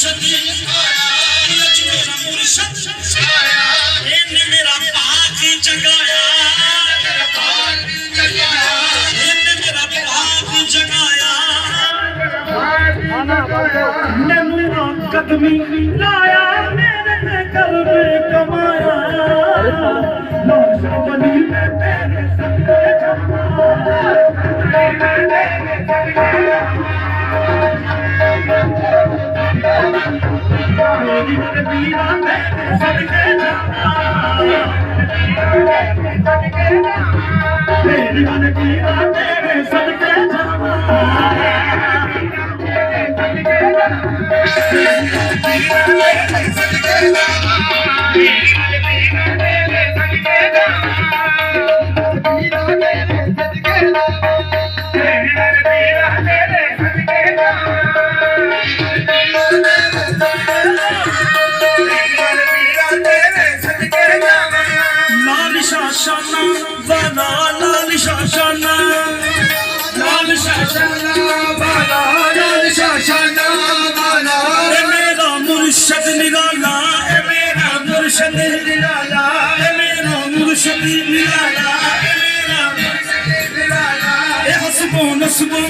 मुर्शद मेरा मुर्शद इन्हें मेरा पाक जगाया, इन्हें मेरा पाक जगाया, मैनू कदमी लाया, मेरे घर में कमाया, बनी में तेरे सदके मेरी नबीरा तेरे सदके मेरी नबीरा तेरे सदके मेरा मुर्शद निराला, मेरा मुर्शद निराला, मेरा मुर्शद निराला, मेरा हसबो नस्बो